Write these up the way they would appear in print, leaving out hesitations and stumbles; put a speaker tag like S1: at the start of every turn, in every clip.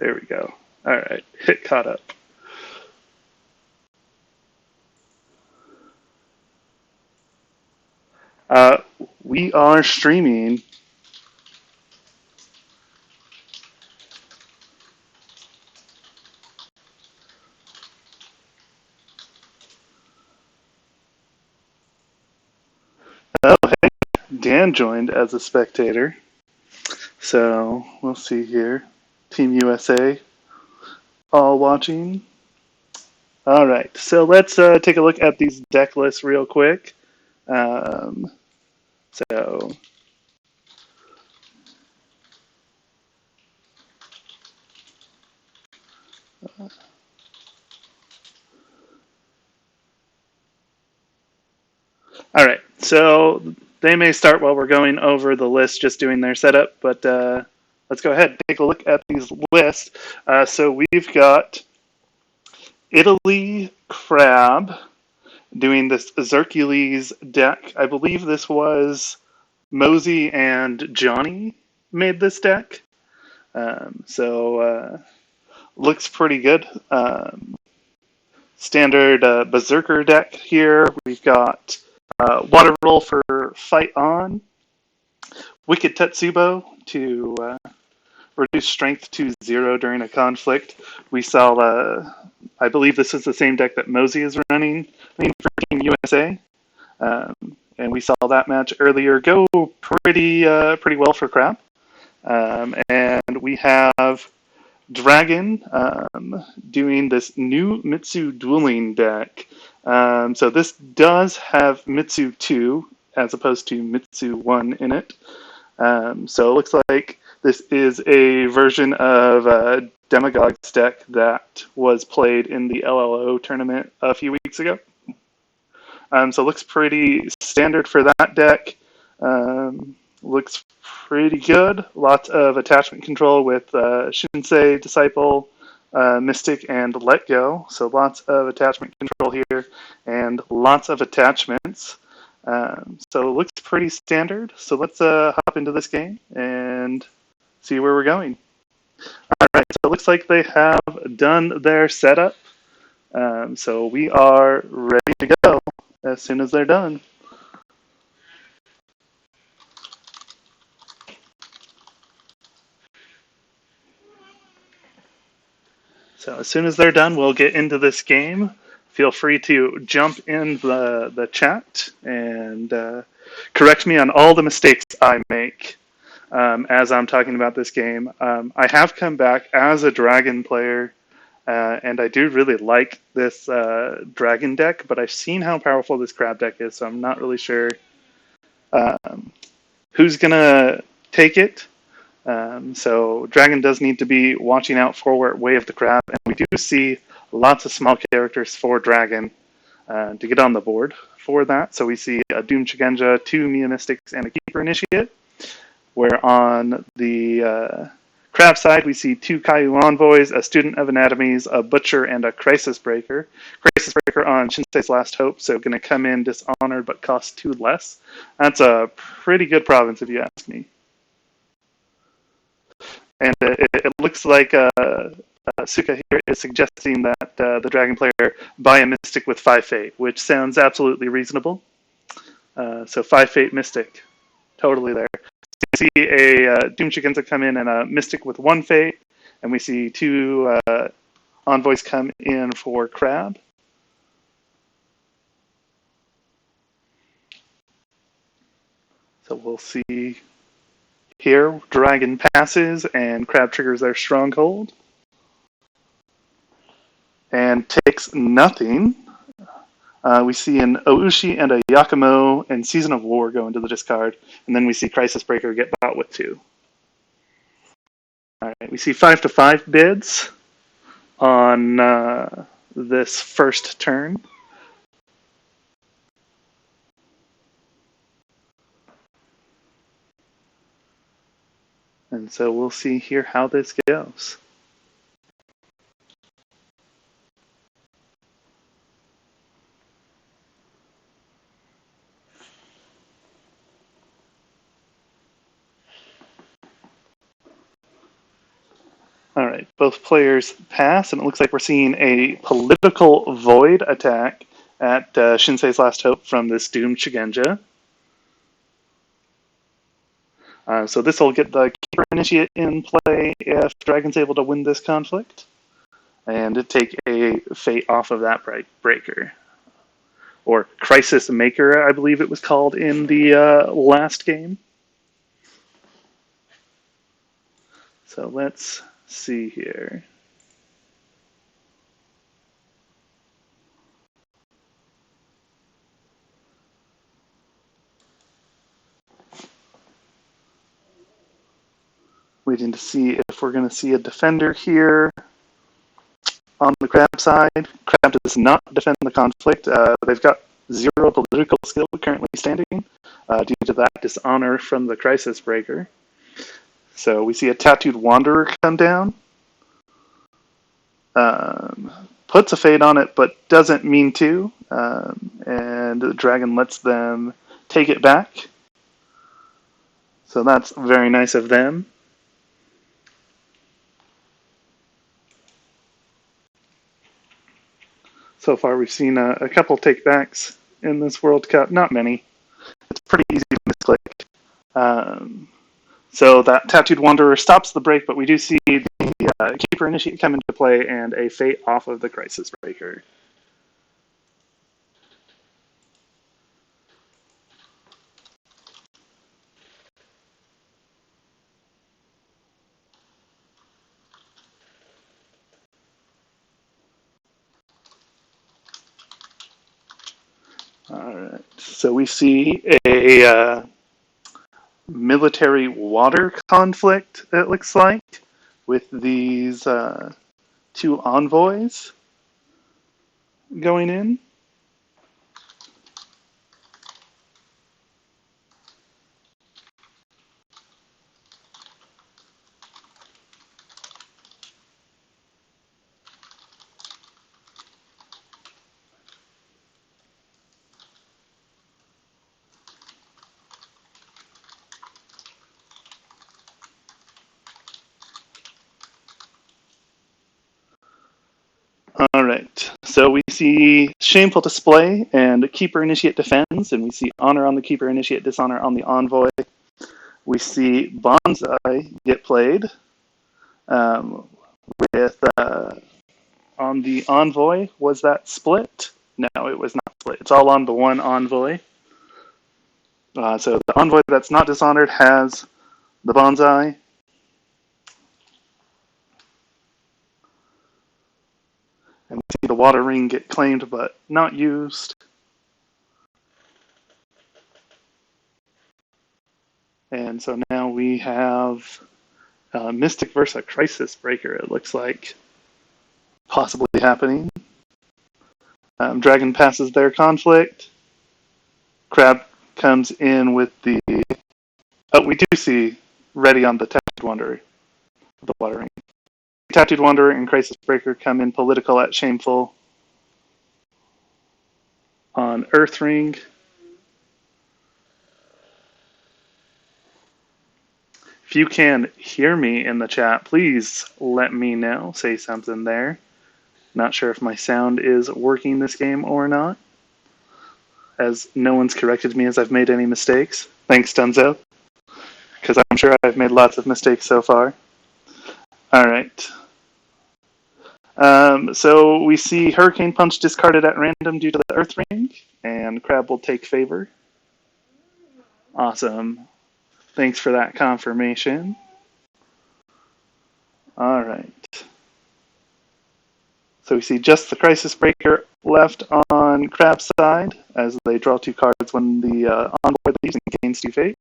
S1: There we go. All right, hit caught up. Uh, we are streaming. Oh, hey, Dan joined as a spectator. So we'll see here. Team USA all watching. All right, so let's take a look at these deck lists real quick. Um, so, all right, so they may start while we're going over the list, just doing their setup, but let's go ahead and take a look at these lists. So we've got Italy Crab doing this Xercules deck. I believe this was Mosey and Johnny made this deck. So looks pretty good. Standard Berserker deck here. We've got Water Roll for Fight On, Wicked Tetsubo to reduce strength to 0 during a conflict. We saw, I believe this is the same deck that Mosey is running for Team USA. Um, and we saw that match earlier go pretty well for Crab. And we have Dragon doing this new Mitsu dueling deck. So this does have Mitsu 2 as opposed to Mitsu 1 in it. So it looks like this is a version of Demagogue's deck that was played in the LLO tournament a few weeks ago. So it looks pretty standard for that deck. Looks pretty good. Lots of attachment control with Shinsei, Disciple, Mystic, and Let Go. So lots of attachment control here and lots of attachments. So it looks pretty standard. So let's hop into this game and see where we're going. All right, so it looks like they have done their setup. So we are ready to go as soon as they're done. So as soon as they're done, we'll get into this game. Feel free to jump in the chat and correct me on all the mistakes I make as I'm talking about this game. I have come back as a dragon player, and I do really like this dragon deck, but I've seen how powerful this crab deck is, so I'm not really sure who's going to take it. So Dragon does need to be watching out for Way of the Crab, and we do see lots of small characters for Dragon to get on the board for that. So we see a Doom Shigenja, 2 Mia Mystics, and a Keeper Initiate. Where on the Crab side, we see 2 Caillou Envoys, a Student of Anatomies, a Butcher, and a Crisis Breaker. Crisis Breaker on Shinsei's Last Hope, so going to come in dishonored but cost 2 less. That's a pretty good province if you ask me. And it looks like Suka here is suggesting that the Dragon player buy a Mystic with 5 Fate, which sounds absolutely reasonable. So 5 Fate Mystic, totally there. So we see a Doom Shigenza come in and a Mystic with 1 Fate, and we see 2 Envoys come in for Crab. So we'll see here, Dragon passes and Crab triggers their Stronghold. And takes nothing. We see an Oushi and a Yakumo and Season of War go into the discard, and then we see Crisis Breaker get bought with 2. All right, we see 5-5 bids on this first turn. And so we'll see here how this goes. All right, both players pass, and it looks like we're seeing a political void attack at Shinsei's Last Hope from this doomed Shigenja. So this will get the Keeper Initiate in play if Dragon's able to win this conflict, and take a fate off of that breaker. Or Crisis Maker, I believe it was called in the last game. So let's see here. Waiting to see if we're going to see a defender here on the Crab side. Crab does not defend the conflict. They've got 0 political skill currently standing due to that dishonor from the Crisis Breaker. So we see a Tattooed Wanderer come down. Puts a fade on it, but doesn't mean to. And the dragon lets them take it back. So that's very nice of them. So far, we've seen a couple takebacks in this World Cup. Not many. It's pretty easy to misclick. So that Tattooed Wanderer stops the break, but we do see the Keeper Initiate come into play and a fate off of the Crisis Breaker. All right. So we see a military water conflict, it looks like, with these 2 envoys going in. All right. So we see Shameful Display and Keeper Initiate defends, and we see Honor on the Keeper Initiate, Dishonor on the Envoy. We see Bonsai get played with on the Envoy. Was that split? No, it was not split. It's all on the one Envoy. So the Envoy that's not dishonored has the Bonsai. And we see the Water Ring get claimed but not used. And so now we have Mystic versus Crisis Breaker, it looks like, possibly happening. Dragon passes their conflict. Crab comes in with the... Oh, we do see Ready on the Tattooed Wanderer, the Water Ring. Tattooed Wanderer and Crisis Breaker come in political at Shameful on Earth Ring. If you can hear me in the chat, please let me know. Say something there. Not sure if my sound is working this game or not, as no one's corrected me as I've made any mistakes. Thanks, Dunzo, because I'm sure I've made lots of mistakes so far. All right. So we see Hurricane Punch discarded at random due to the Earth Ring, and Crab will take favor. Awesome. Thanks for that confirmation. All right. So we see just the Crisis Breaker left on Crab's side as they draw 2 cards when the Envoy leaves and gains 2 fate.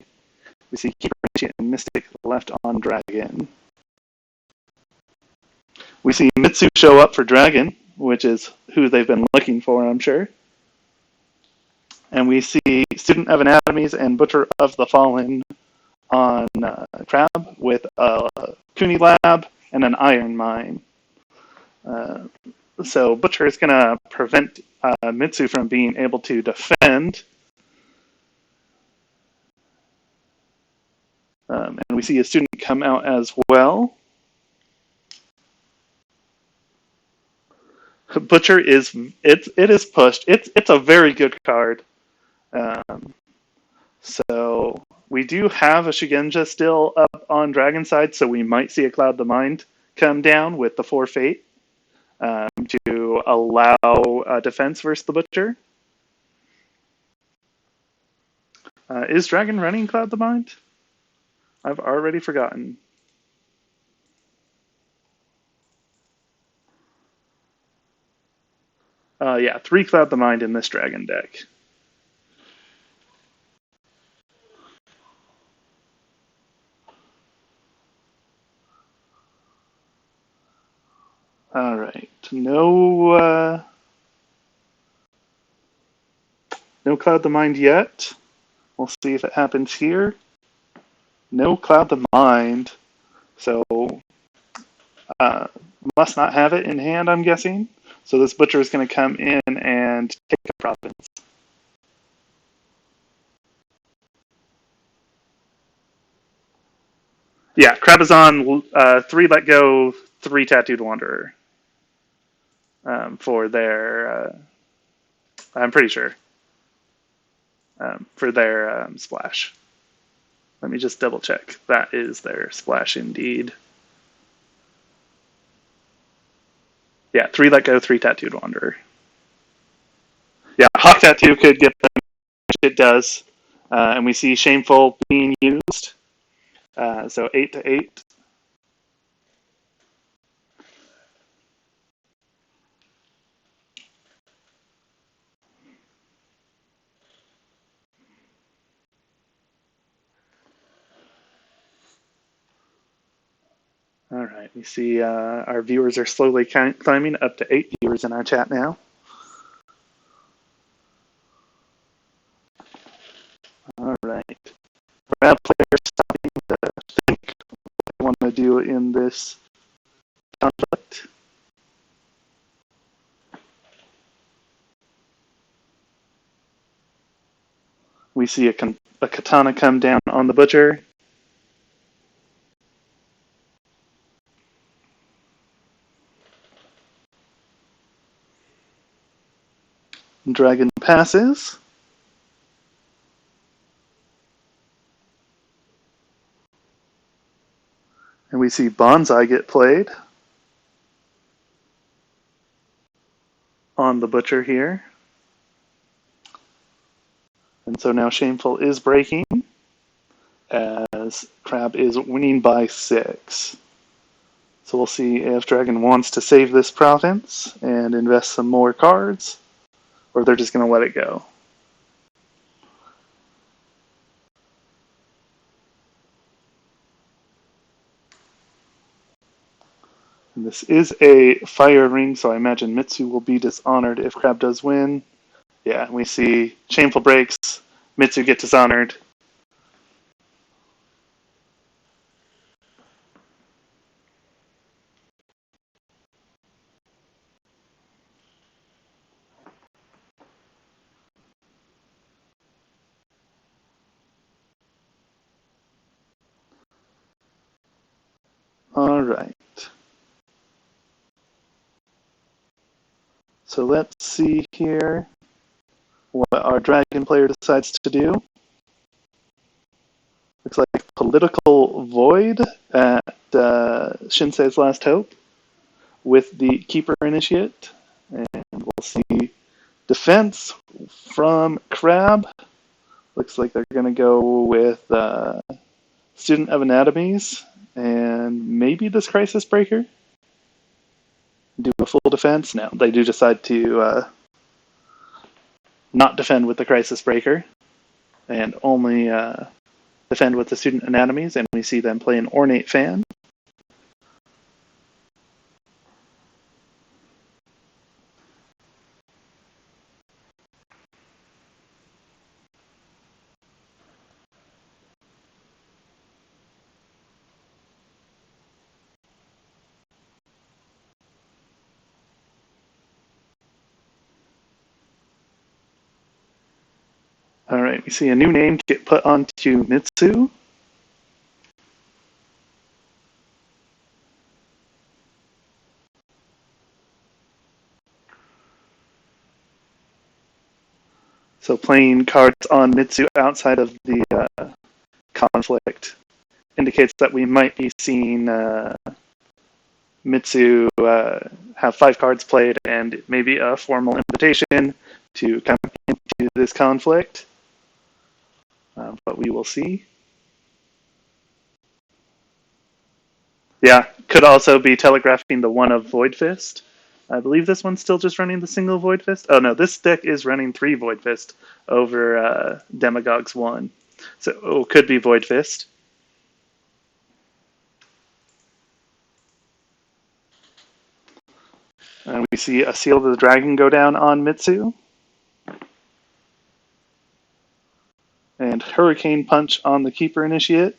S1: We see Keeper Initiate and Mystic left on Dragon. We see Mitsu show up for Dragon, which is who they've been looking for, I'm sure. And we see Student of Anatomies and Butcher of the Fallen on Crab with a Kuni Lab and an Iron Mine. So Butcher is going to prevent Mitsu from being able to defend. And we see a student come out as well. Butcher is it is pushed. It's a very good card. Um, so we do have a Shigenja still up on Dragon side, so we might see a Cloud the Mind come down with the 4 Fate to allow defense versus the Butcher. Is Dragon running Cloud the Mind? I've already forgotten. Yeah, 3 Cloud the Mind in this Dragon deck. All right, no Cloud the Mind yet. We'll see if it happens here. No Cloud the Mind, so uh, must not have it in hand, I'm guessing. So this Butcher is going to come in and take a province. Yeah, Crabazon, 3 Let Go, 3 Tattooed Wanderer for their, I'm pretty sure, for their splash. Let me just double check. That is their splash indeed. Yeah, 3 Let Go, 3 Tattooed Wanderer. Yeah, Hawk Tattoo could get them, which it does. And we see Shameful being used. So 8 to 8. All right, we see our viewers are slowly climbing up to 8 viewers in our chat now. All right. Grab players stopping to think what they want to do in this conflict. We see a katana come down on the butcher. Dragon passes. And we see Bonsai get played on the butcher here. And so now Shameful is breaking as Crab is winning by 6. So we'll see if Dragon wants to save this province and invest some more cards, or they're just going to let it go. And this is a fire ring, so I imagine Mitsu will be dishonored if Crab does win. Yeah, we see Shameful breaks, Mitsu gets dishonored. All right. So let's see here what our Dragon player decides to do. Looks like Political Void at Shinsei's Last Hope with the Keeper Initiate. And we'll see Defense from Crab. Looks like they're going to go with Student of Anatomies and maybe this Crisis Breaker. Do a full defense. No, they do decide to not defend with the Crisis Breaker and only defend with the Student Anatomies, and we see them play an Ornate Fan. All right, we see a new name get put onto Mitsu. So playing cards on Mitsu outside of the conflict indicates that we might be seeing Mitsu have 5 cards played and maybe a formal invitation to come into this conflict. But we will see. Yeah, could also be telegraphing the one of Void Fist. I believe this one's still just running the single Void Fist. Oh no, this deck is running 3 Void Fist over Demagogue's 1. So could be Void Fist. And we see a Seal of the Dragon go down on Mitsu. And Hurricane Punch on the Keeper Initiate.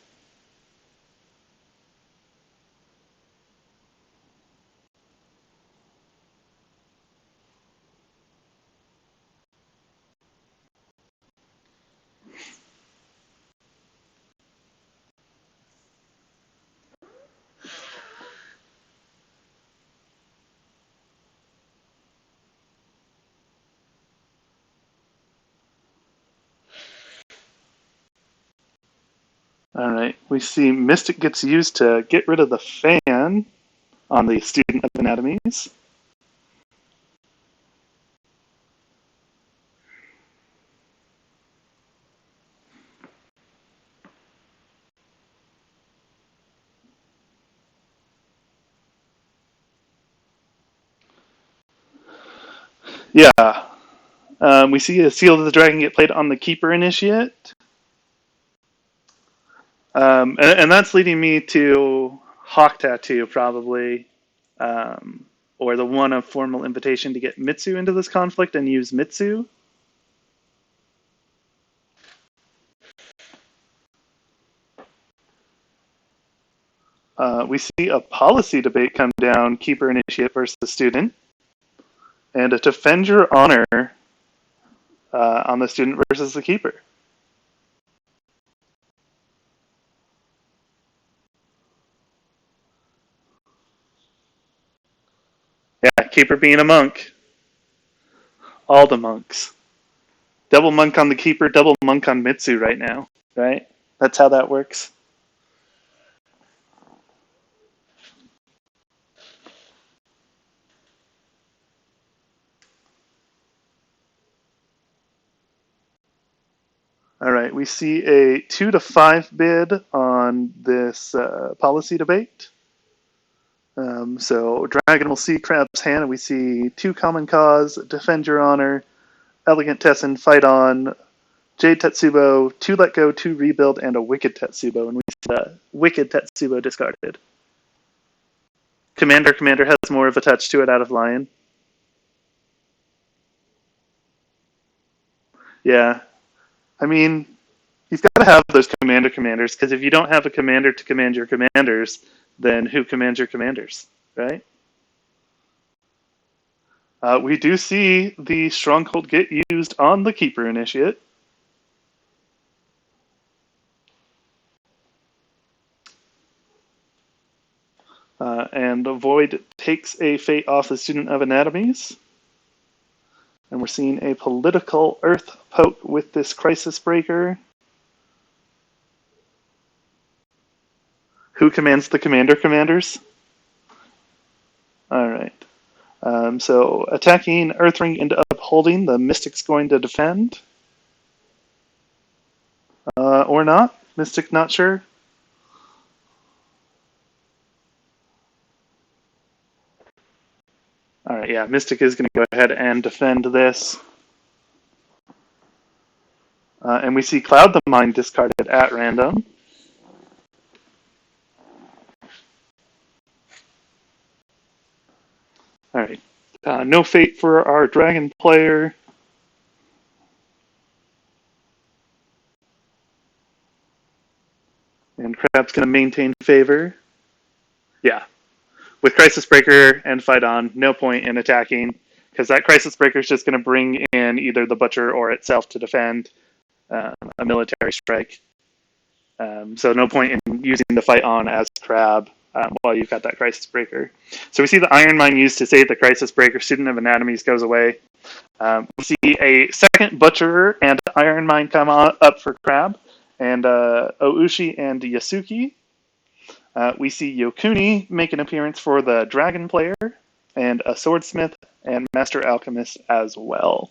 S1: Alright, we see Mystic gets used to get rid of the fan on the Student of Anatomies. Yeah. We see a Seal of the Dragon get played on the Keeper Initiate. And that's leading me to Hawk Tattoo, probably. Or the one of formal invitation to get Mitsu into this conflict and use Mitsu. We see a policy debate come down, Keeper Initiate versus Student. And a Defend Your Honor on the Student versus the Keeper. Yeah, Keeper being a monk. All the monks. Double monk on the Keeper, double monk on Mitsu right now, right? That's how that works. All right, we see a 2 to 5 bid on this policy debate. So Dragon will see Crab's Hand, and we see 2 Common Cause, Defend Your Honor, Elegant Tessin, Fight On, Jade Tetsubo, 2 Let Go, 2 Rebuild, and a Wicked Tetsubo, and we see the Wicked Tetsubo discarded. Commander has more of a touch to it out of Lion. Yeah. I mean, you've got to have those commanders, because if you don't have a commander to command your commanders, then who commands your commanders, right? We do see the Stronghold get used on the Keeper Initiate. And the Void takes a Fate off the Student of Anatomies. And we're seeing a political Earth poke with this Crisis Breaker. Who commands the commanders? Alright. So attacking Earthring into upholding, the Mystic's going to defend. Or not. Mystic not sure. Alright, yeah, Mystic is going to go ahead and defend this. And we see Cloud the Mind discarded at random. Alright. No fate for our Dragon player. And Crab's going to maintain favor. Yeah. With Crisis Breaker and Fight On, no point in attacking, because that Crisis Breaker is just going to bring in either the Butcher or itself to defend a military strike. So no point in using the Fight On as Crab. while you've got that Crisis Breaker. So we see the Iron Mine used to save the Crisis Breaker. Student of Anatomies goes away. We see a second Butcherer and Iron Mine come up for Crab, and Oushi and Yasuki. We see Yokuni make an appearance for the Dragon Player, and a Swordsmith and Master Alchemist as well.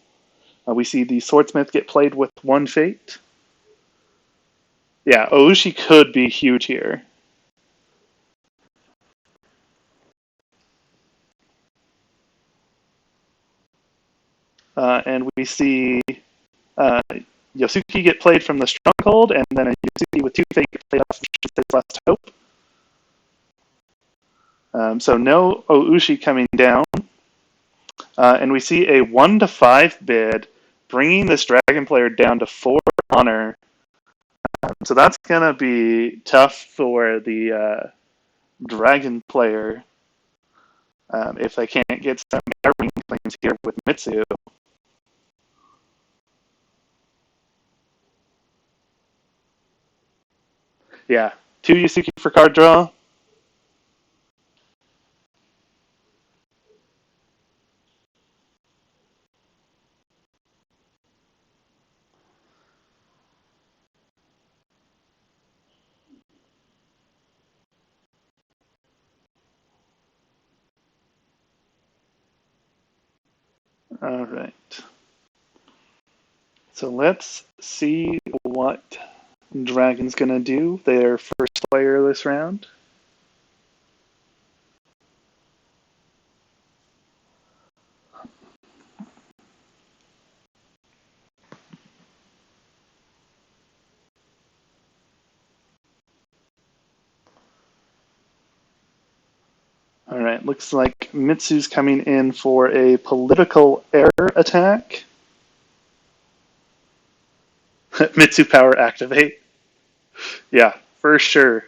S1: We see the Swordsmith get played with one Fate. Yeah, Oushi could be huge here. And we see Yosuke get played from the Stronghold, and then a Yosuke with two Fate get played off of Shinsei's Last Hope. So no Oushi coming down. And we see a 1-5 bid, bringing this Dragon Player down to 4 honor. So that's going to be tough for the Dragon Player if they can't get some air-wing claims here with Mitsu. Yeah, 2 Yusuke for card draw. All right. So let's see what Dragon's going to do. Their first player this round. All right, looks like Mitsu's coming in for a political error attack. Mitsu power activate. Yeah, for sure.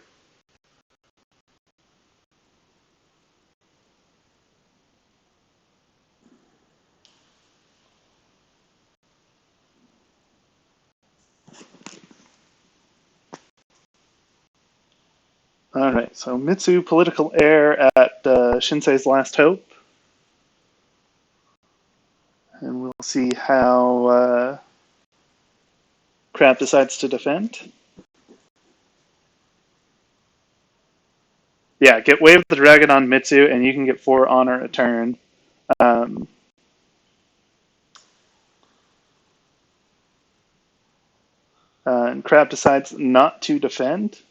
S1: All right, so Mitsu political error at Shinsei's Last Hope. And we'll see how Crab decides to defend. Yeah, get Wave of the Dragon on Mitsu, and you can get 4 honor a turn. And Crab decides not to defend.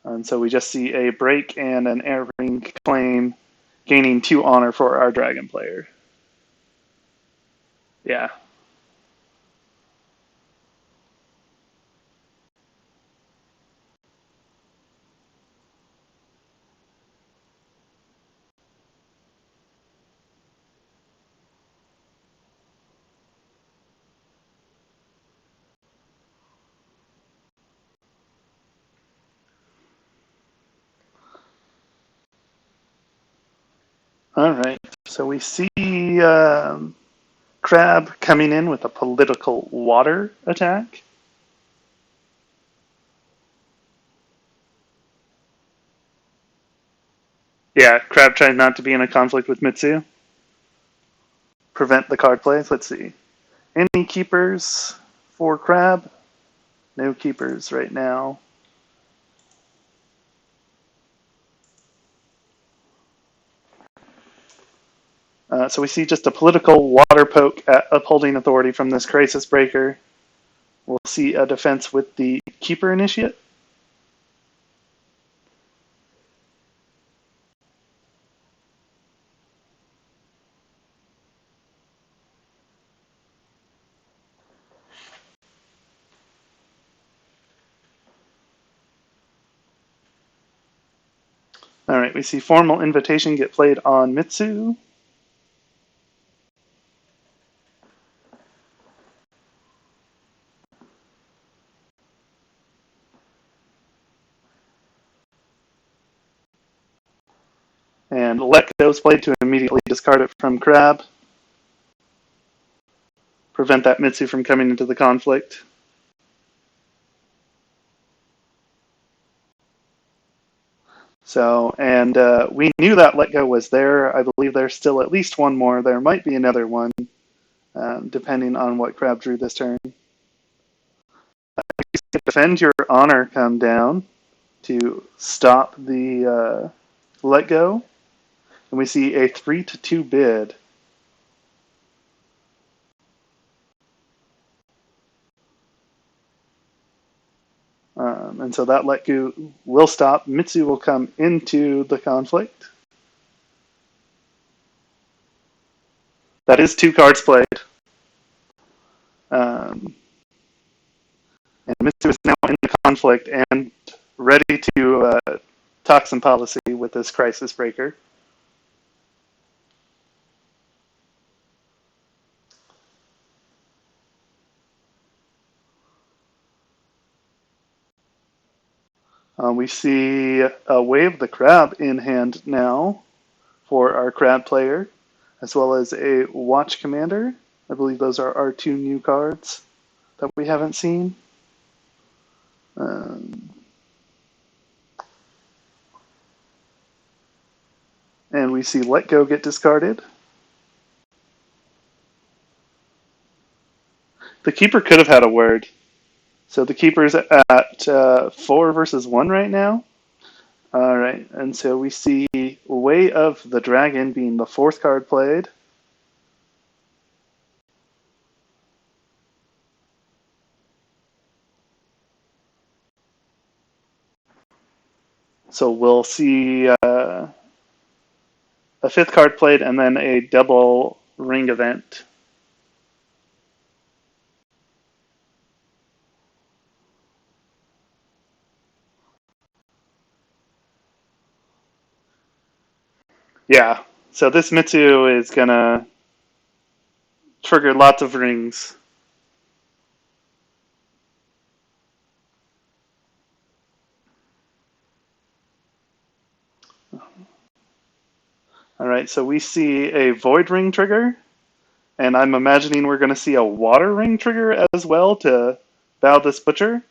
S1: And so we just see a break and an air ring claim, gaining 2 honor for our Dragon player. Yeah. All right. So we see Crab coming in with a political water attack. Yeah, Crab trying not to be in a conflict with Mitsu. Prevent the card plays. Let's see. Any keepers for Crab? No keepers right now. So we see just a political water poke at upholding authority from this Crisis Breaker. We'll see a defense with the Keeper Initiate. All right, we see Formal Invitation get played on Mitsu. And Let Go is played to immediately discard it from Crab. Prevent that Mitsu from coming into the conflict. So, and we knew that Let Go was there. I believe there's still at least one more. There might be another one, depending on what crab drew this turn. Defend Your Honor come down to stop the Let Go. And we see a 3-2 bid. And so that Let Go will stop. Mitsu will come into the conflict. That is 2 cards played. And Mitsu is now in the conflict and ready to talk some policy with this Crisis Breaker. We see a Wave the Crab in hand now for our crab player, as well as a Watch Commander. I believe those are our 2 new cards that we haven't seen. And we see Let Go get discarded. The Keeper could have had a word. So the Keeper's at 4 versus 1 right now. All right, and so we see Way of the Dragon being the 4th card played. So we'll see a 5th card played and then a double ring event. Yeah, so this Mitsu is going to trigger lots of rings. All right, so we see a Void Ring trigger, and I'm imagining we're going to see a Water Ring trigger as well to bow this Butcher.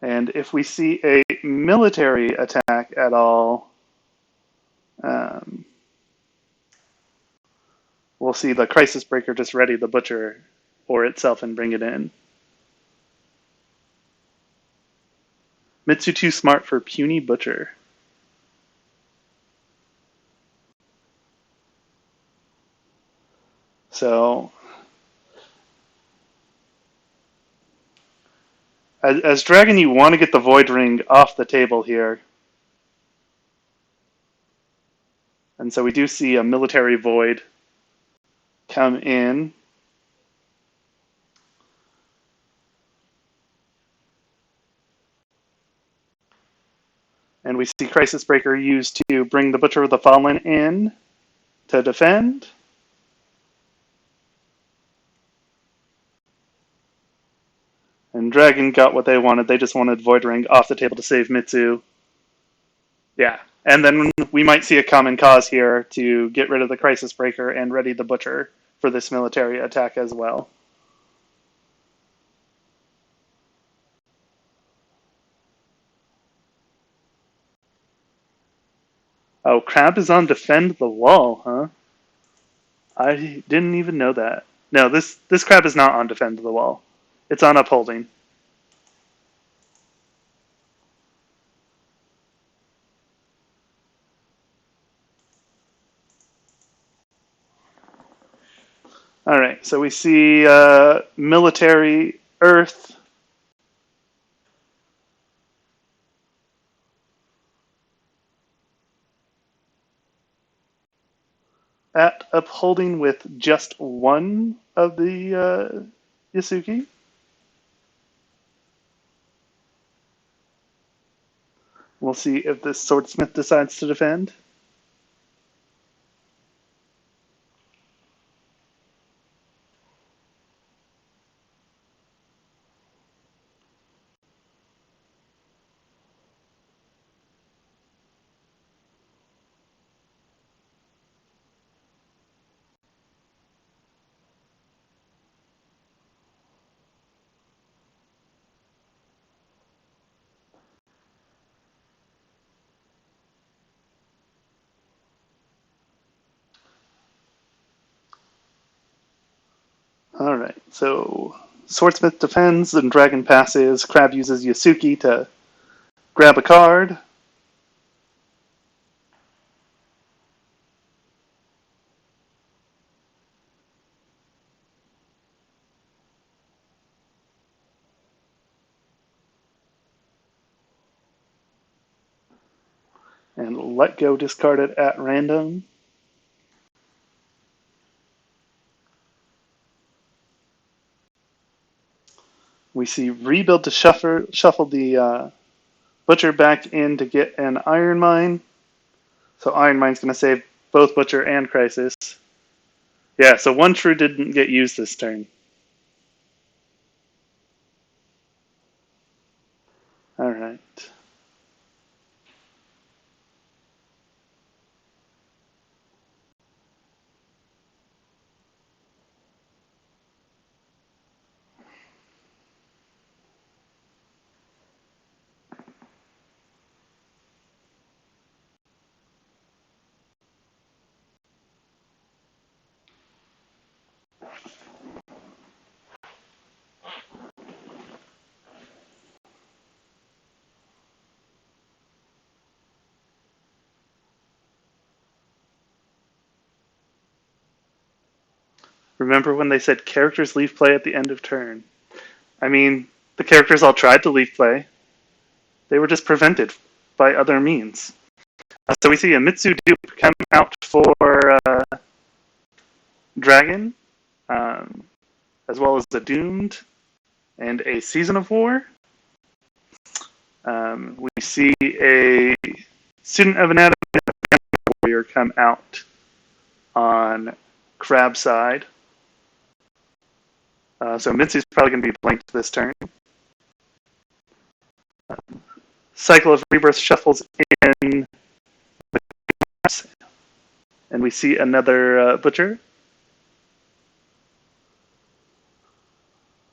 S1: And if we see a military attack at all, we'll see the Crisis Breaker just ready the Butcher or itself and bring it in. Mitsu too smart for Puny Butcher. So, as Dragon, you want to get the Void Ring off the table here. And so we do see a Military Void come in. And we see Crisis Breaker used to bring the Butcher of the Fallen in to defend. And Dragon got what they wanted. They just wanted Void Ring off the table to save Mitsu. Yeah. And then we might see a common cause here to get rid of the Crisis Breaker and ready the Butcher for this military attack as well. Oh, Crab is on Defend the Wall, huh? I didn't even know that. No, this Crab is not on Defend the Wall. It's on Upholding. All right, so we see military Earth. At Upholding with just one of the Yasuki. We'll see if this Swordsmith decides to defend. Alright, so Swordsmith defends and Dragon passes. Crab uses Yasuki to grab a card. And let go discard it at random. We see rebuild to shuffle the Butcher back in to get an Iron Mine. So Iron Mine's going to save both Butcher and Crisis. Yeah, so one true didn't get used this turn. Alright. Remember when they said characters leave play at the end of turn? I mean, the characters all tried to leave play. They were just prevented by other means. So we see a Mitsu dupe come out for Dragon, um, as well as a Doomed and a Season of War. We see a Student of Anatomy Warrior come out on Crab side. So Mitsu's probably going to be blanked this turn. Cycle of Rebirth shuffles in, and we see another Butcher.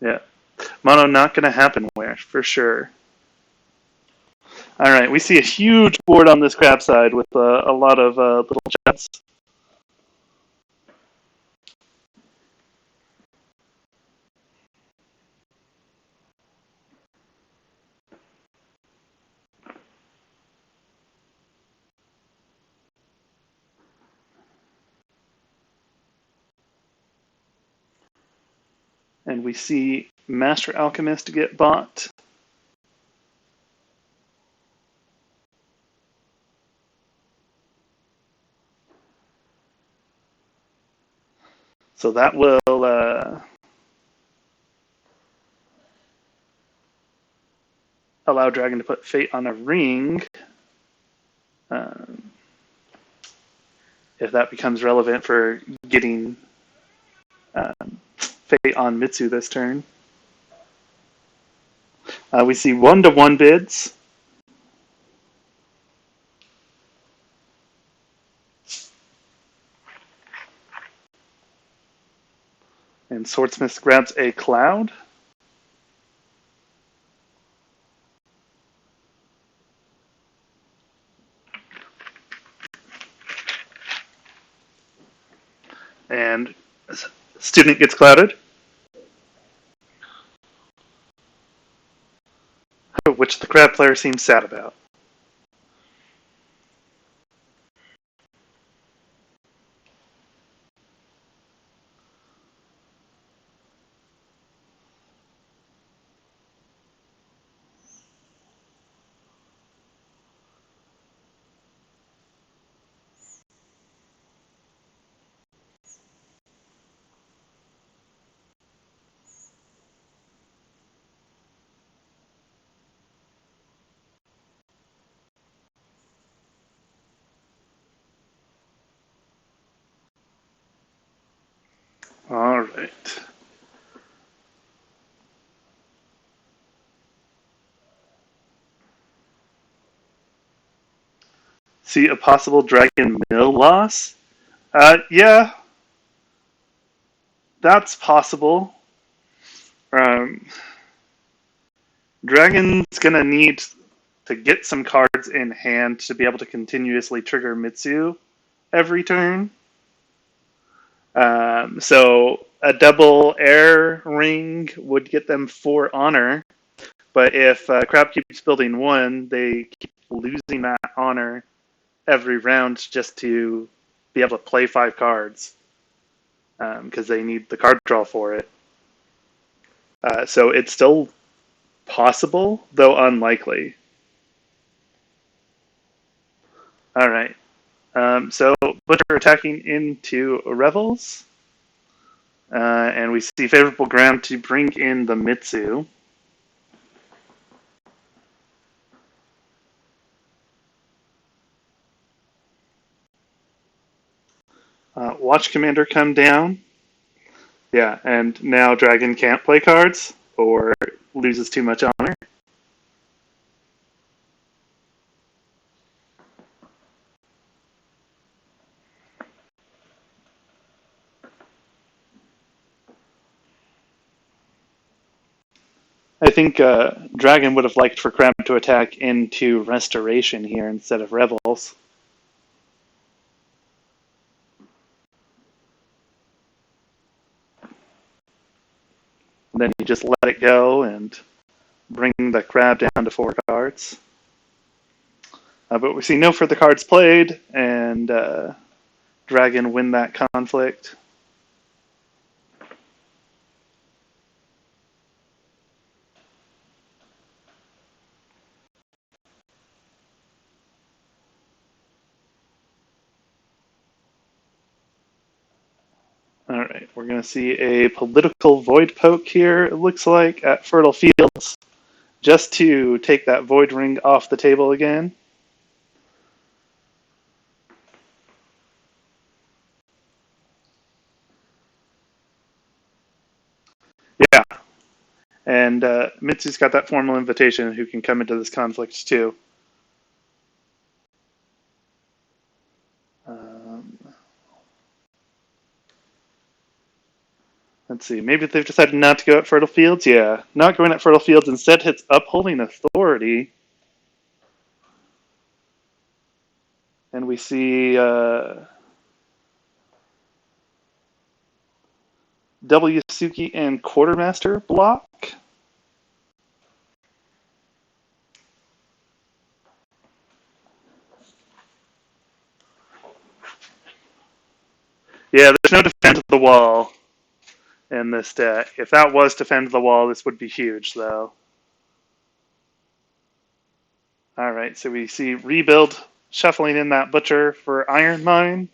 S1: Yeah. Mono not going to happen where, for sure. Alright, we see a huge board on this crab side with a lot of little jets. And we see Master Alchemist get bought. So that will allow Dragon to put Fate on a ring. Um, if that becomes relevant for getting Fate on Mitsu this turn. We see 1-1 bids. And Swordsmith grabs a Cloud. And Student gets clouded. Which the crab player seems sad about. All right. See a possible Dragon Mill loss? Yeah, that's possible. Um, Dragon's gonna need to get some cards in hand to be able to continuously trigger Mitsu every turn. So a double air ring would get them 4 honor, but if Crab keeps building 1, they keep losing that honor every round just to be able to play 5 cards because they need the card draw for it. So it's still possible, though unlikely. All right. So Butcher attacking into Revels. And we see favorable ground to bring in the Mitsu. Watch Commander come down. Yeah, and now Dragon can't play cards or loses too much honor. I think Dragon would have liked for Crab to attack into Restoration here instead of Revels. And then you just let it go and bring the Crab down to 4 cards. But we see no further cards played, and Dragon win that conflict. All right, we're going to see a political void poke here, it looks like, at Fertile Fields, just to take that void ring off the table again. Yeah, and Mitsu's got that formal invitation who can come into this conflict too. Um, let's see, maybe they've decided not to go at Fertile Fields? Yeah, not going at Fertile Fields, instead hits Upholding Authority. And we see W. Suki and Quartermaster block. Yeah, there's no defense of the wall in this deck. If that was defend the wall, this would be huge, though. All right, so we see Rebuild shuffling in that Butcher for Iron Mine.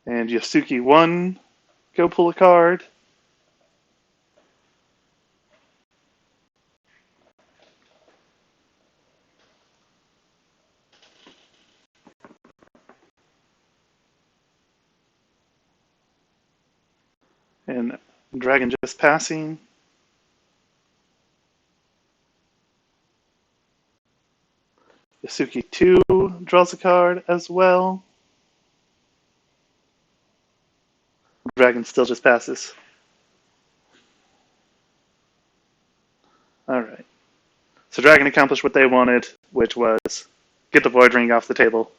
S1: And Yasuki 1, go pull a card. And Dragon just passing. Yasuki 2 draws a card as well. Dragon still just passes. All right. So Dragon accomplished what they wanted, which was get the Void Ring off the table.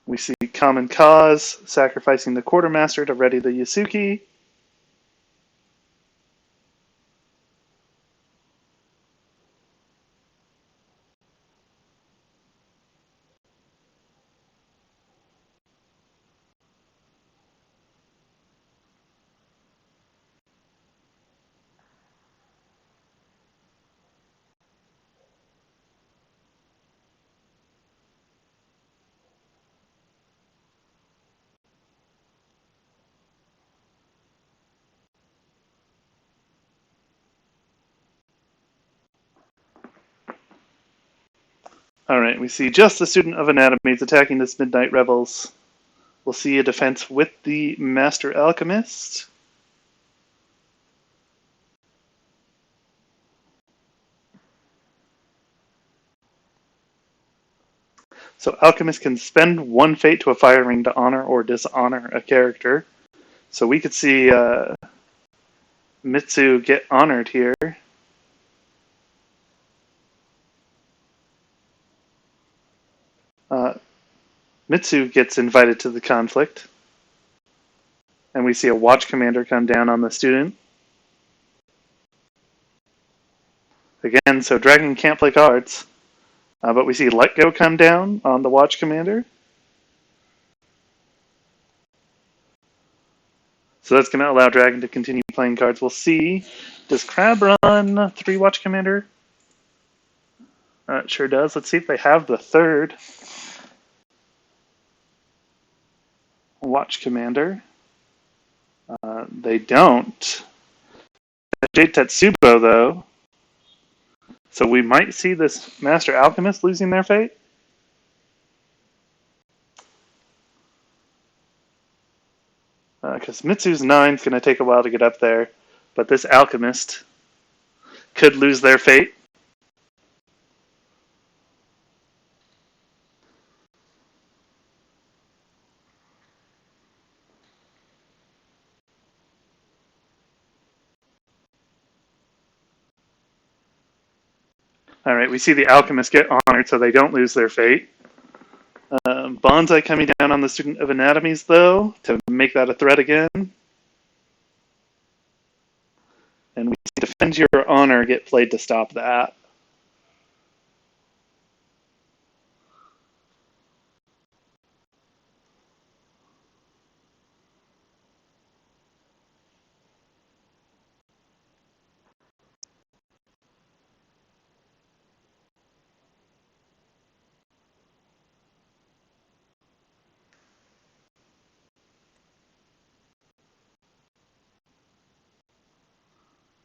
S1: We see Common Cause sacrificing the Quartermaster to ready the Yasuki. All right, we see just the Student of Anatomy is attacking this Midnight Revels. We'll see a defense with the Master Alchemist. So Alchemist can spend one fate to a fire ring to honor or dishonor a character. So we could see Mitsu get honored here. Uh, Mitsu gets invited to the conflict. And we see a watch commander come down on the student. Again, so Dragon can't play cards. But we see Let Go come down on the watch commander. So that's going to allow Dragon to continue playing cards. We'll see. Does Crab run 3 watch commander? It sure does. Let's see if they have the 3rd watch commander. They don't. Jade Tetsubo, though. So we might see this Master Alchemist losing their fate. Because Mitsu's 9 is going to take a while to get up there. But this Alchemist could lose their fate. All right, we see the Alchemist get honored so they don't lose their fate. Bonsai coming down on the Student of Anatomies, though, to make that a threat again. And we see Defend Your Honor get played to stop that.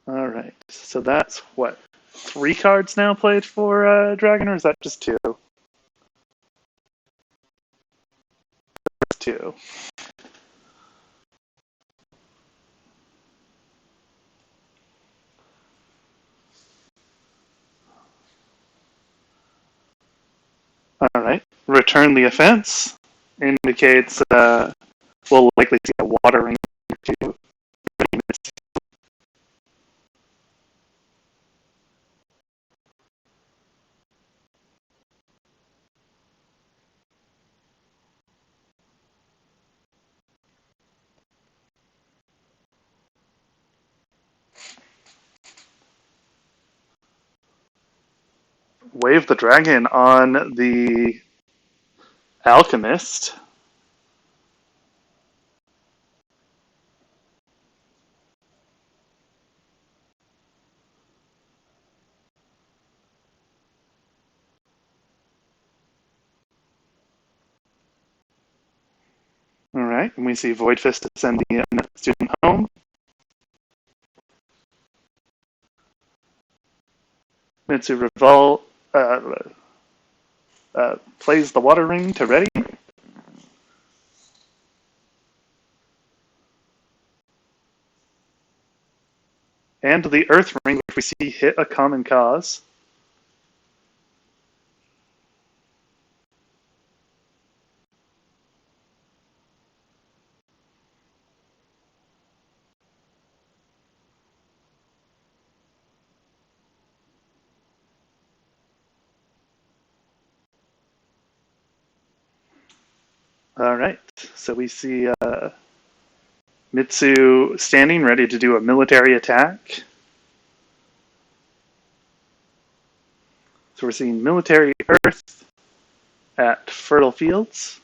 S1: All right, so that's what, 3 cards now played for Dragon, or is that just 2? Just 2. All right, Return the Offense indicates we'll likely see a watering to Wave the Dragon on the Alchemist. All right, and we see Void Fist to send the student home. Mitsu plays the Water Ring to ready. And the Earth Ring, which we see hit a common cause. All right, so we see Mitsu standing ready to do a military attack. So we're seeing military Earth at Fertile Fields.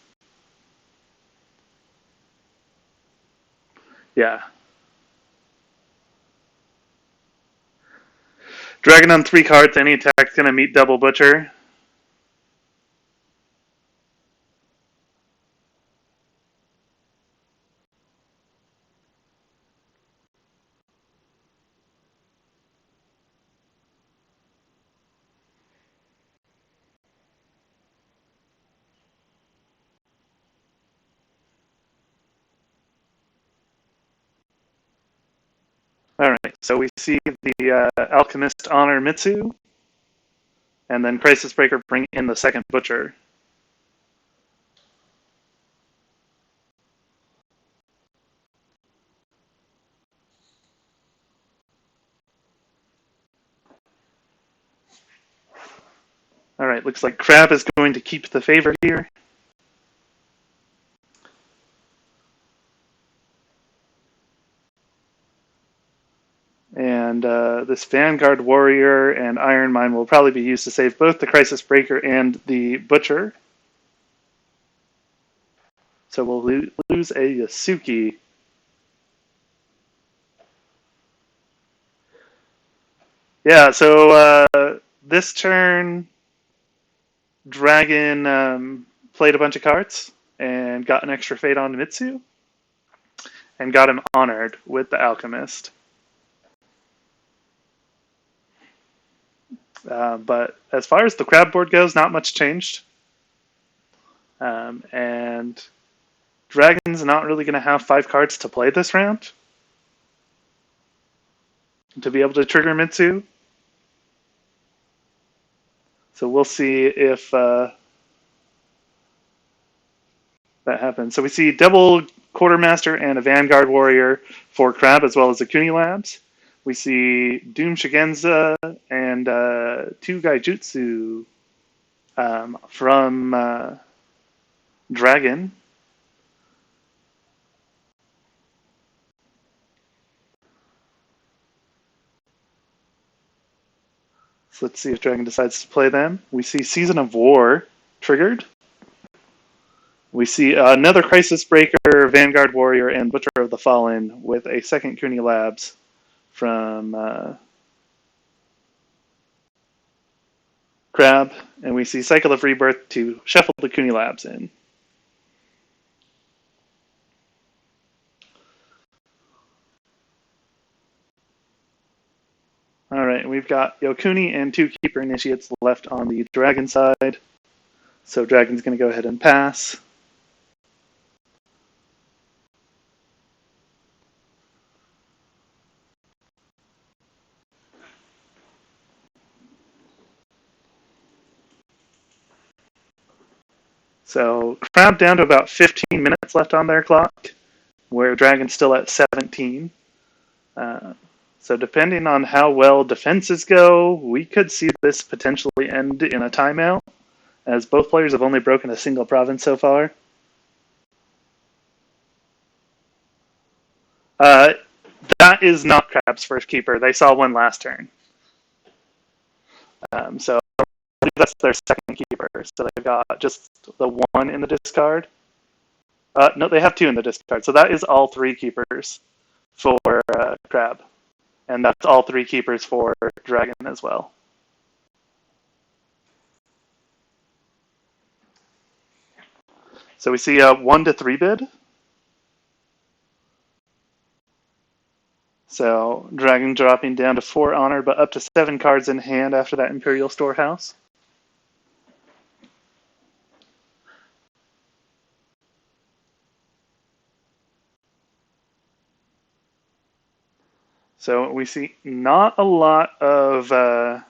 S1: Yeah. Dragon on 3 cards, any attack's going to meet Double Butcher. All right, so we see the Alchemist honor Mitsu, and then Crisis Breaker bring in the second Butcher. All right, looks like Crab is going to keep the favor here. And this Vanguard Warrior and Iron Mine will probably be used to save both the Crisis Breaker and the Butcher. So we'll lose a Yasuki. Yeah, so this turn, Dragon played a bunch of cards and got an extra fate on Mitsu and got him honored with the Alchemist. But as far as the Crab board goes, not much changed. And Dragon's not really going to have 5 cards to play this round to be able to trigger Mitsu. So we'll see if that happens. So we see double Quartermaster and a Vanguard Warrior for Crab, as well as the Kuni Labs. We see Doom Shigenza and 2 Gaijutsu from Dragon. So let's see if Dragon decides to play them. We see Season of War triggered. We see another Crisis Breaker, Vanguard Warrior, and Butcher of the Fallen with a second Kuni Labs from Crab. And we see Cycle of Rebirth to shuffle the Kuni Labs in. All right, we've got Yokuni and 2 Keeper Initiates left on the Dragon side. So Dragon's going to go ahead and pass. So Crab down to about 15 minutes left on their clock, where Dragon's still at 17. So depending on how well defenses go, we could see this potentially end in a timeout, as both players have only broken a single province so far. That is not Crab's first keeper. They saw one last turn. So I believe that's their second keeper. So they've got just the 1 in the discard. No, they have 2 in the discard. So that is all 3 keepers for Crab. And that's all 3 keepers for Dragon as well. So we see a 1 to 3 bid. So Dragon dropping down to 4 honor, but up to 7 cards in hand after that Imperial Storehouse. So we see not a lot of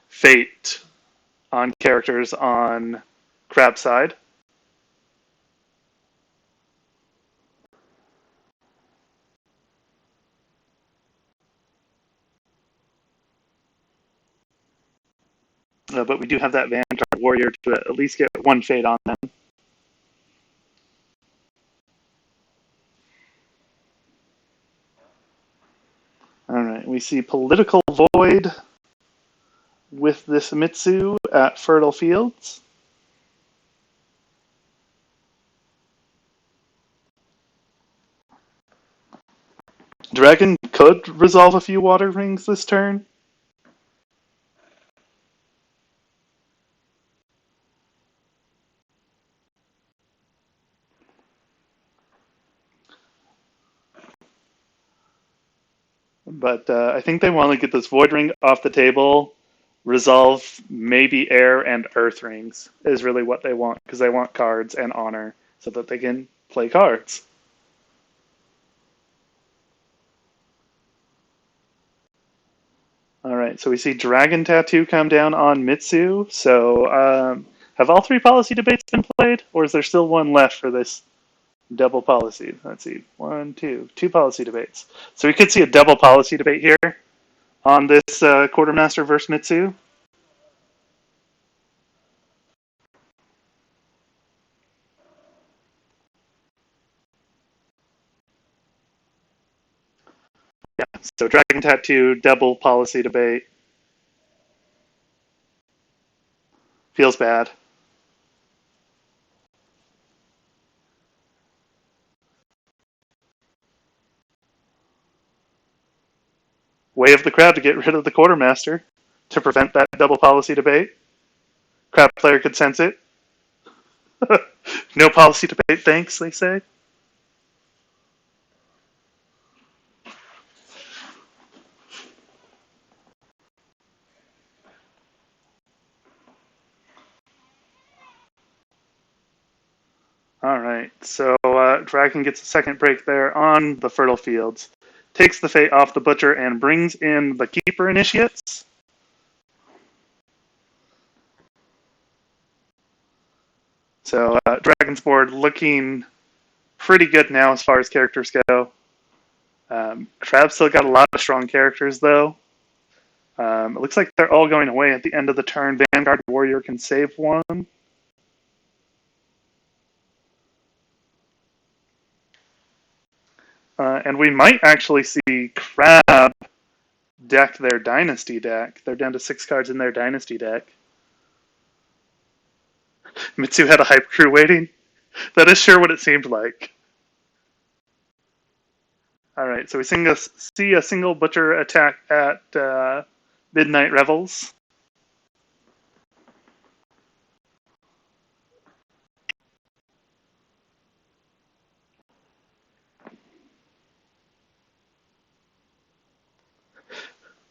S1: fate on characters on Crab side. But we do have that Vanguard Warrior to at least get 1 fate on them. Alright, we see Political Void with this Mitsu at Fertile Fields. Dragon could resolve a few Water Rings this turn. But I think they want to get this Void Ring off the table, resolve maybe Air and Earth Rings is really what they want, because they want cards and honor so that they can play cards. All right, so we see Dragon Tattoo come down on Mitsu. So have all 3 policy debates been played, or is there still 1 left for this double policy? Let's see, 1, 2 policy debates. So we could see a double policy debate here on this Quartermaster versus Mitsu. So Dragon Tattoo, double policy debate. Feels bad. Way of the crowd to get rid of the quartermaster to prevent that double policy debate. Crowd player could sense it. No policy debate, thanks, they say. All right, so Dragon gets a second break there on the fertile fields, takes the fate off the butcher, and brings in the keeper initiates. So Dragon's board looking pretty good now as far as characters go. Crab's still got a lot of strong characters though. It looks like they're all going away at the end of the turn. Vanguard Warrior can save one. And we might actually see Crab deck their Dynasty deck. They're down to 6 cards in their Dynasty deck. Mitsu had a hype crew waiting. That is sure what it seemed like. Alright, so we see a single Butcher attack at Midnight Revels.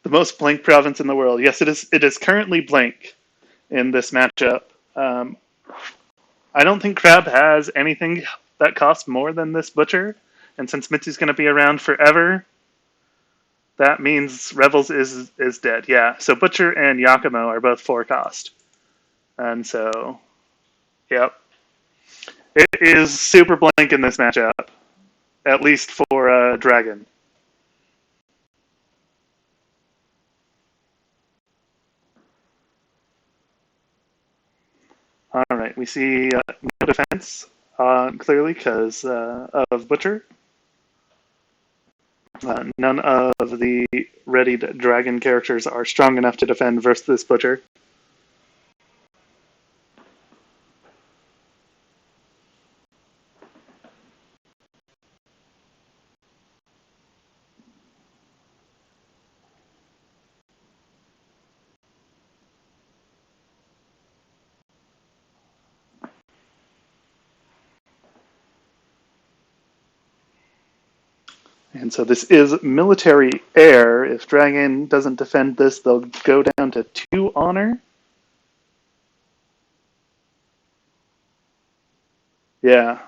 S1: The most blank province in the world. Yes, it is. It is currently blank in this matchup. I don't think Crab has anything that costs more than this Butcher, and since Mitsu's going to be around forever, that means Revels is dead. Yeah, so Butcher and Yakumo are both 4 cost, and so, yep, it is super blank in this matchup, at least for Dragon. All right, we see no defense, clearly, because of Butcher. None of the readied Dragon characters are strong enough to defend versus this Butcher. And so this is military air. If Dragon doesn't defend this, they'll go down to 2 honor. Yeah.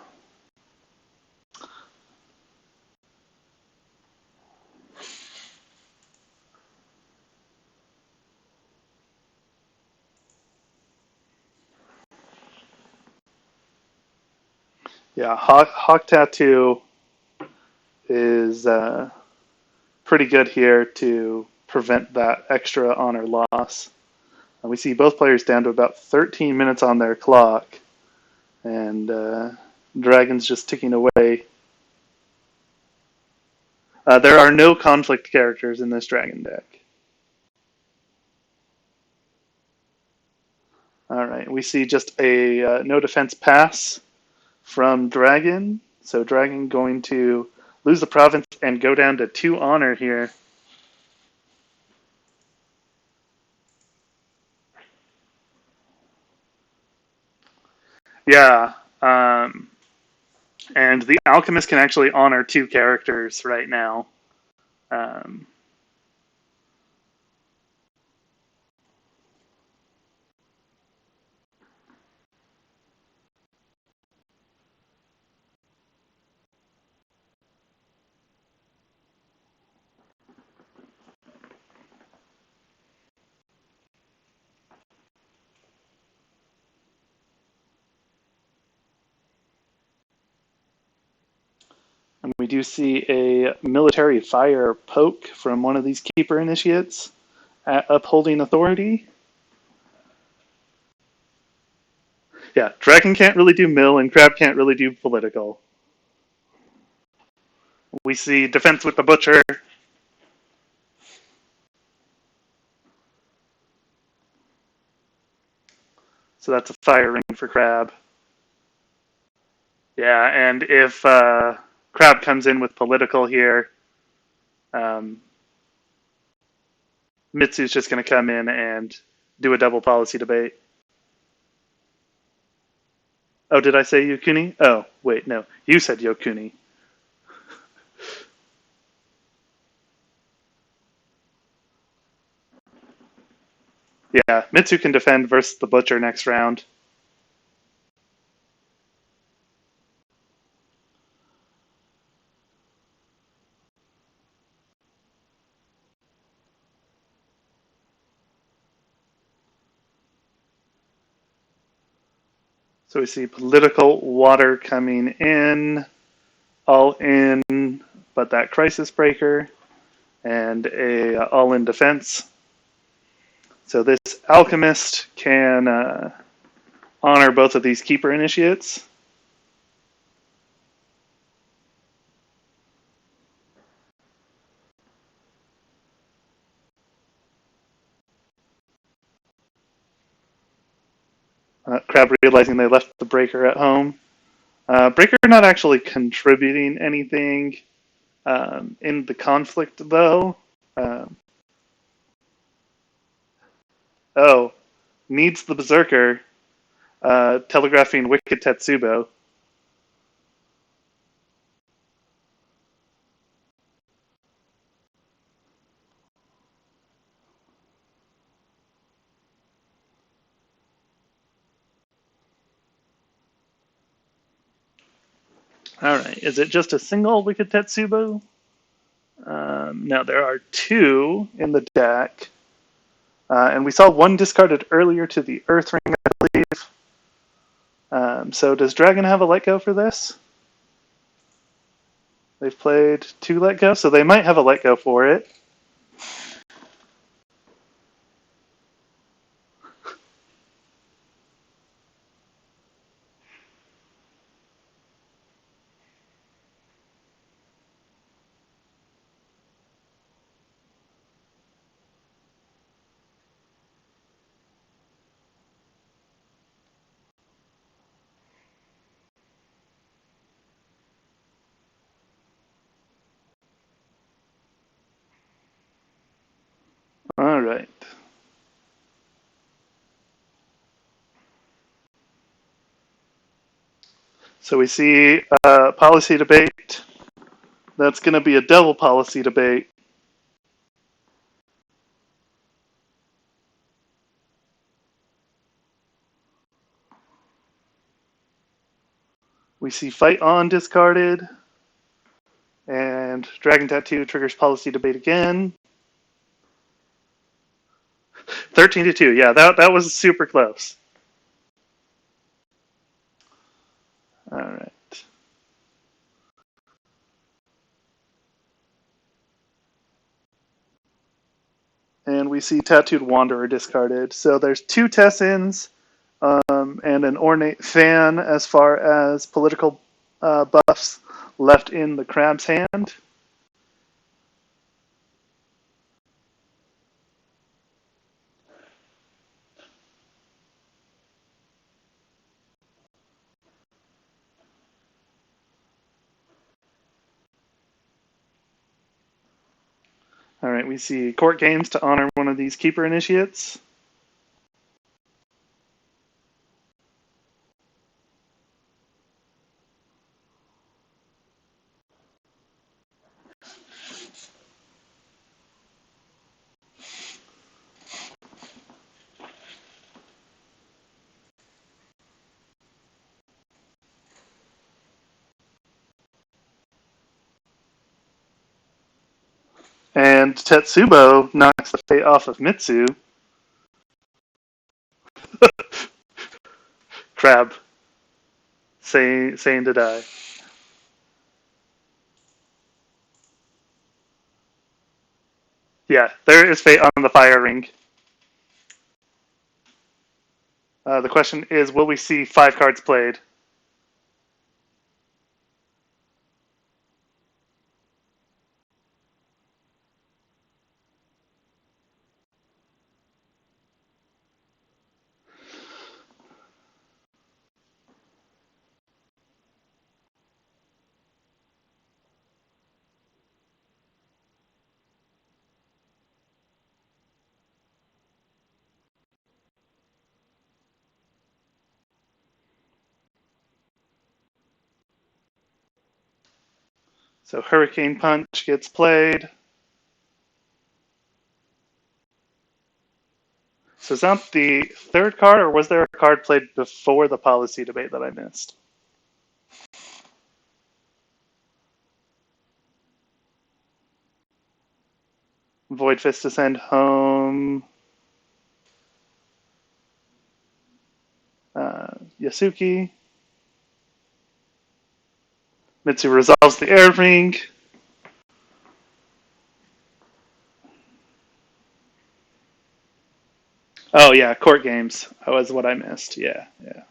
S1: Yeah, Hawk Tattoo is pretty good here to prevent that extra honor loss. And we see both players down to about 13 minutes on their clock. And Dragon's just ticking away. There are no conflict characters in this Dragon deck. All right, we see just a no defense pass from Dragon. So Dragon going to lose the province and go down to 2 honor here. Yeah, and the Alchemist can actually honor 2 characters right now. Um, and we do see a military fire poke from one of these Keeper Initiates at Upholding Authority. Yeah, Dragon can't really do mill, and Crab can't really do political. We see defense with the Butcher. So that's a fire ring for Crab. Yeah, and if Crab comes in with political here, um, Mitsu's just going to come in and do a double policy debate. Oh, did I say Yokuni? Oh, wait, no. You said Yokuni. Yeah, Mitsu can defend versus the Butcher next round. So we see political water coming in, all in, but that crisis breaker, and a all in defense. So this alchemist can honor both of these keeper initiates. Crab realizing they left the breaker at home. Breaker not actually contributing anything in the conflict, though. Um, oh, needs the Berserker, telegraphing Wicked Tetsubo. All right, is it just a single Wicked Tetsubo? No, there are two in the deck. And we saw one discarded earlier to the Earth Ring, I believe. So does Dragon have a let go for this? They've played two let go, so they might have a let go for it. All right. So we see policy debate. That's going to be a double policy debate. We see fight on discarded, and Dragon Tattoo triggers policy debate again. 13-2. Yeah, that was super close. All right. And we see Tattooed Wanderer discarded. So there's two Tessins and an Ornate Fan as far as political buffs left in the Crab's hand. All right, we see court games to honor one of these keeper initiates. And Tetsubo knocks the fate off of Mitsu. Crab, saying to die. Yeah, there is fate on the fire ring. The question is, will we see 5 cards played? So Hurricane Punch gets played. So is that the third card, or was there a card played before the policy debate that I missed? Void Fist to send home. Yasuki. Mitsu resolves the air ring. Oh yeah, court games. That was what I missed. Yeah, yeah.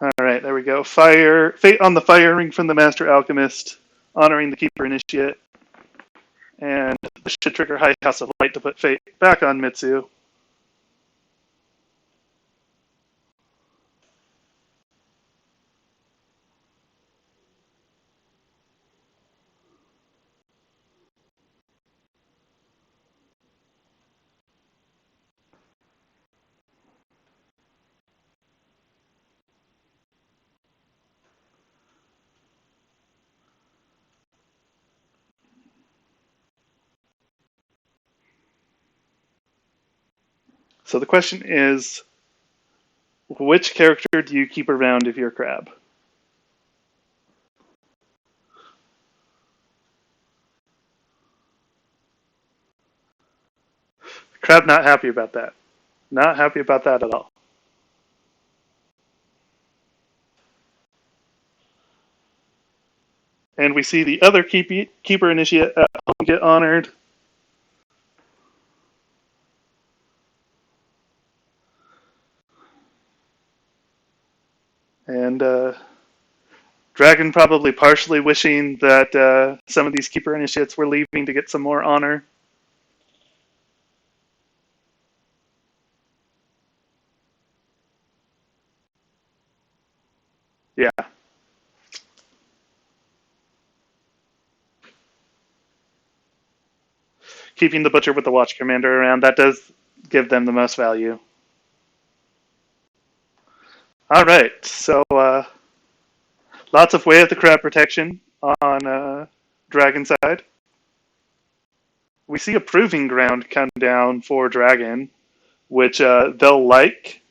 S1: All right, there we go. Fire, fate on the fire ring from the Master Alchemist, honoring the Keeper Initiate, and this should trigger High House of Light to put fate back on Mitsu. So the question is, which character do you keep around if you're Crab? Crab not happy about that. Not happy about that at all. And we see the other Keeper Initiate at home get honored. And Dragon probably partially wishing that some of these Keeper Initiates were leaving to get some more honor. Yeah. Keeping the Butcher with the Watch Commander around, that does give them the most value. All right, so lots of Way of the Crab protection on Dragon side. We see a Proving Ground come down for Dragon, which they'll like.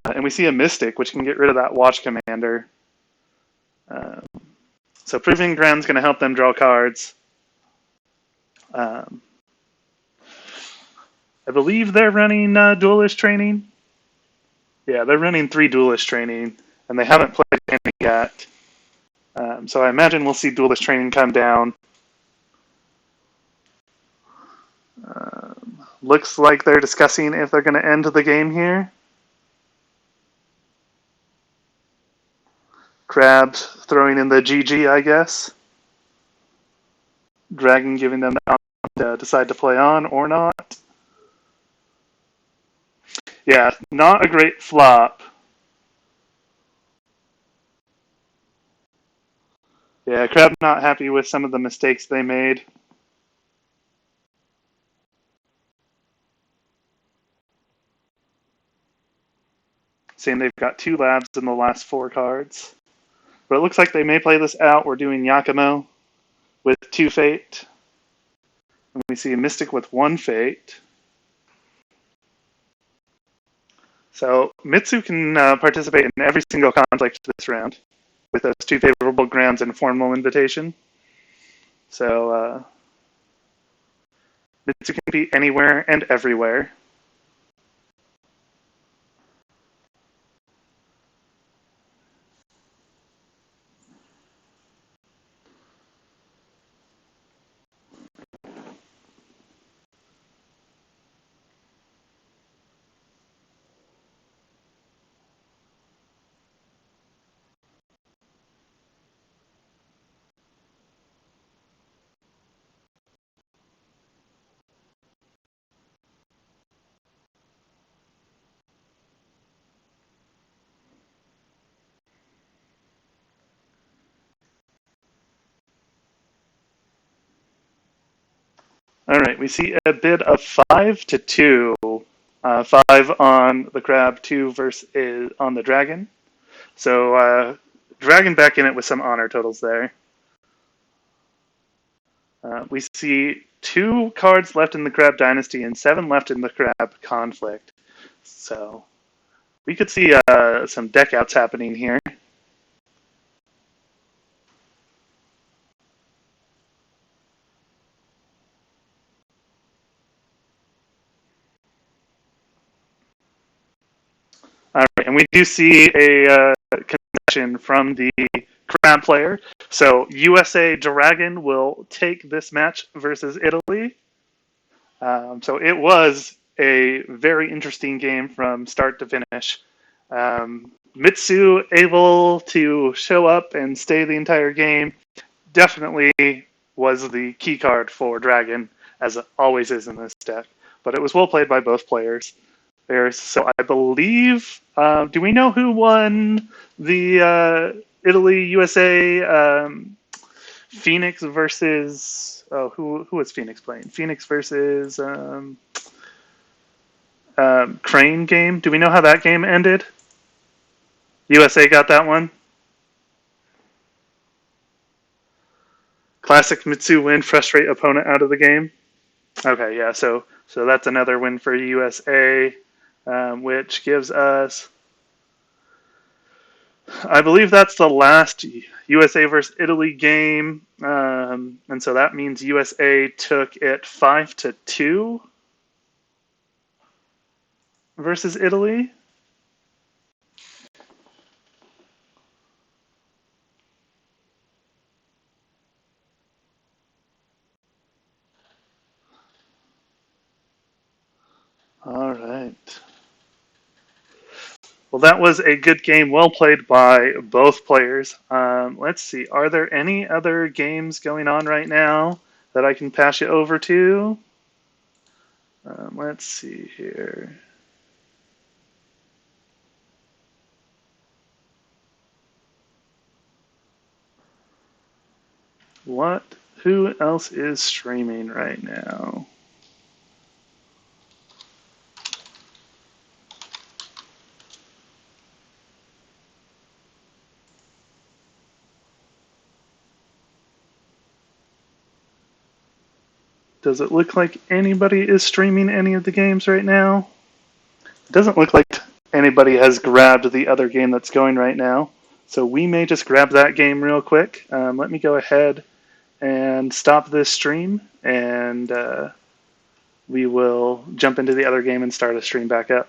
S1: And we see a Mystic, which can get rid of that Watch Commander. So Proving Ground's going to help them draw cards. I believe they're running Duelist Training. Yeah, they're running 3 Duelist Training, and they haven't played any yet. So I imagine we'll see Duelist Training come down. Looks like they're discussing if they're going to end the game here. Crab throwing in the GG, I guess. Dragon giving them the option to decide to play on or not. Yeah, not a great flop. Yeah, Crab not happy with some of the mistakes they made. Saying they've got 2 labs in the last 4 cards. But it looks like they may play this out. We're doing Yakumo with 2 Fate. And we see a Mystic with 1 Fate. So Mitsu can participate in every single conflict this round with those 2 favorable grounds and formal invitation. So Mitsu can be anywhere and everywhere. All right, we see a bid of 5-2. 5 on the crab, 2 versus on the dragon. So dragon back in it with some honor totals there. We see 2 cards left in the crab dynasty and 7 left in the crab conflict. So we could see some deck outs happening here. All right, and we do see a concession from the crab player. So USA Dragon will take this match versus Italy. So it was a very interesting game from start to finish. Mitsu able to show up and stay the entire game definitely was the key card for Dragon, as it always is in this deck. But it was well played by both players. So I believe, do we know who won the Italy USA Phoenix versus? Oh, who was Phoenix playing? Phoenix versus Crane game. Do we know how that game ended? USA got that one. Classic Mitsu win, frustrate opponent out of the game. Okay, yeah. So that's another win for USA, which gives us. I believe that's the last USA versus Italy game, and so that means USA took it 5-2 versus Italy. All right. Well, that was a good game, well played by both players. Let's see, are there any other games going on right now that I can pass you over to? Let's see here. What? Who else is streaming right now? Does it look like anybody is streaming any of the games right now? It doesn't look like anybody has grabbed the other game that's going right now. So we may just grab that game real quick. Let me go ahead and stop this stream, and we will jump into the other game and start a stream back up.